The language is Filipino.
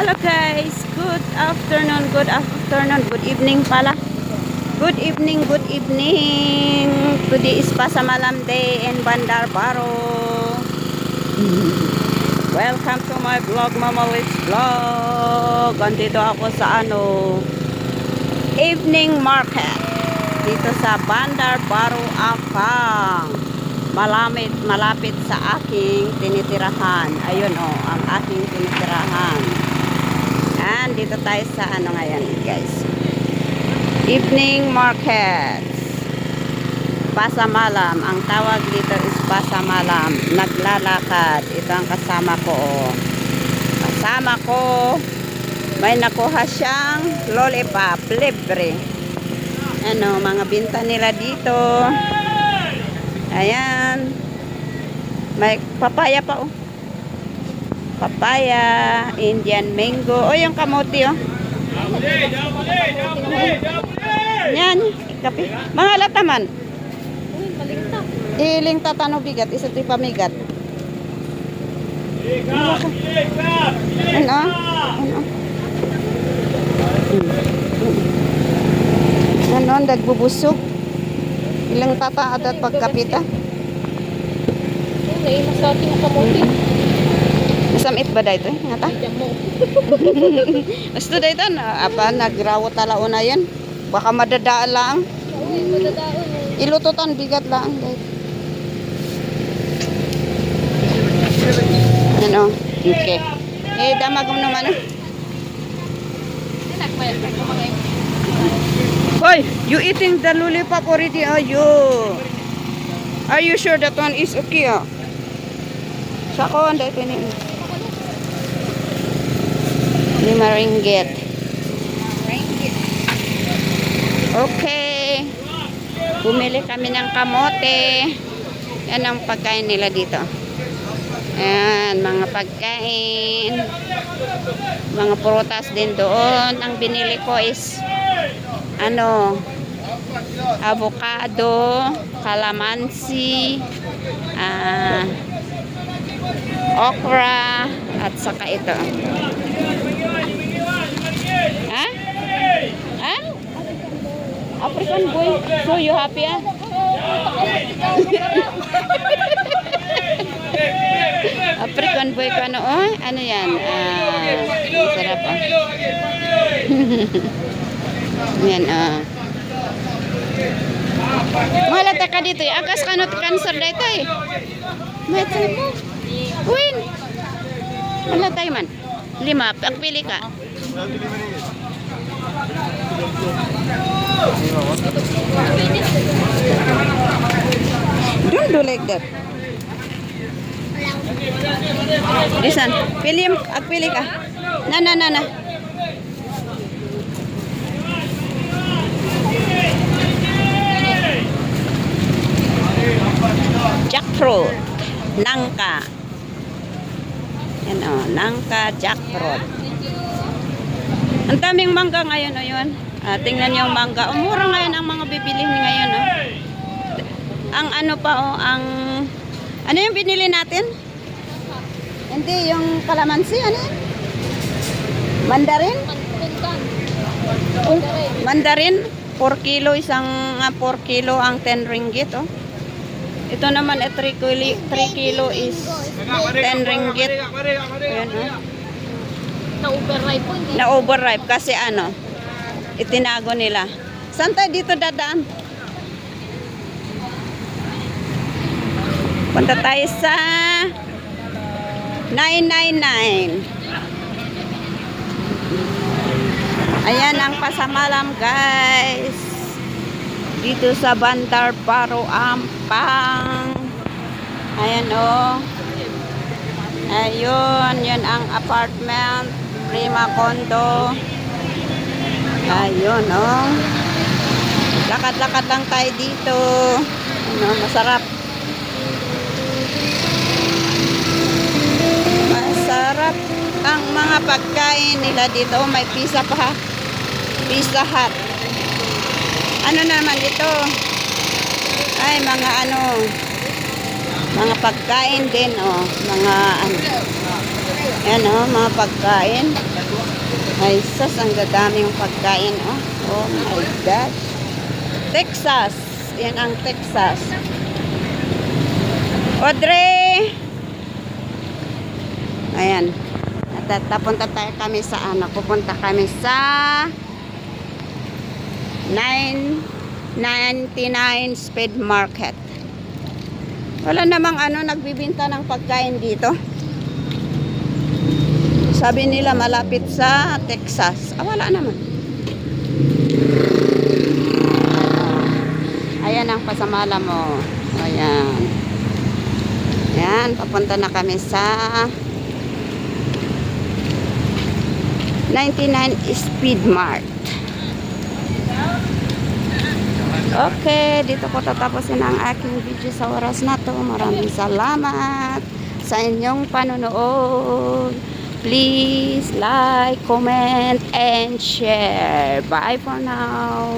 Hello guys, good afternoon, good evening pala. Good evening. Today is Pasamalam Day in Bandar Baru. Welcome to my vlog, Mama Liz Vlog. Andito ako sa evening market dito sa Bandar Baru, Afang. Malapit sa aking tinitirahan. Ayun ang aking tinitirahan. And dito tayo sa ngayon guys, evening market, Pasamalam. Ang tawag dito is Pasamalam. Naglalakad. Ito ang kasama ko. May nakuha siyang lollipop libre. Mga binta nila dito. Ayan. May papaya pa Papaya, Indian mango. Yung kamote Yan, kape. Mga lataman. Iling tatano bigat, isa ti pamigat. Dagbubusog. Ilang tata adat pagkapita. Masati mo kamote. Masamit ba dito? Ngata? Gusto dito nagrawo talao na yan. Baka madadaan lang. Ilututan bigat lang dito. Okay. Damagom naman Hoy, you eating the lollipop already? Are you sure that one is okay? Sako, dito ni 5 ringgit. Okay. Bumili kami ng kamote. Yan ang pagkain nila dito. Ayan, mga pagkain. Mga prutas din doon. Ang binili ko is avocado, calamansi, okra, at saka ito. African boy. So you happy African boy ko ano yan? Sarap yan malata ka dito akas kanot cancer dito Metal mo. Win. Malatay man. 5. Pagpili ka. Don't do like that. Listen. Pili ka. Na. Jackfruit. Nangka. Yan nangka, jackfruit. Ang daming mangga ngayon. Tingnan yung mangga. Mura ngayon ang mga bibili ngayon. Ang ano yung binili natin? Hindi, yung kalamansi, Mandarin? Mandarin, 4 kilo, 4 kilo ang 10 ringgit, Ito naman 3 kilo is 10 ringgit. Ayan, Na-overripe po. Na-overripe kasi itinago nila. Saan tayo dito dadaan? Punta tayo sa 999. Ayan ang Pasamalam guys. Dito sa Bandar Baru, Ampang. Ayan Ayun, yun ang apartment, Prima Condo. Ayun lakad-lakad lang tayo dito. Masarap. Masarap ang mga pagkain nila dito. May pizza pa. Pizza Hut. Ano naman ito? Ay, mga mga pagkain din, mga Ayan mga pagkain. Ay, sus, ang dadaming pagkain, oh. Oh my gosh. Texas. Yan ang Texas. Audrey! Ayan. At tapunta tayo kami sa ano. Pupunta kami sa 999 Speed Market. Wala namang ano nagbibinta ng pagkain dito. Sabi nila malapit sa Texas. Ah, wala naman. Ayan ang pasamala mo. Ayan. Ayan, papunta na kami sa 99 Speed Mart. Okay, dito ko tatapusin ang aking video sa oras na to. Maraming salamat sa inyong panonood. Please like, comment, and share. Bye for now.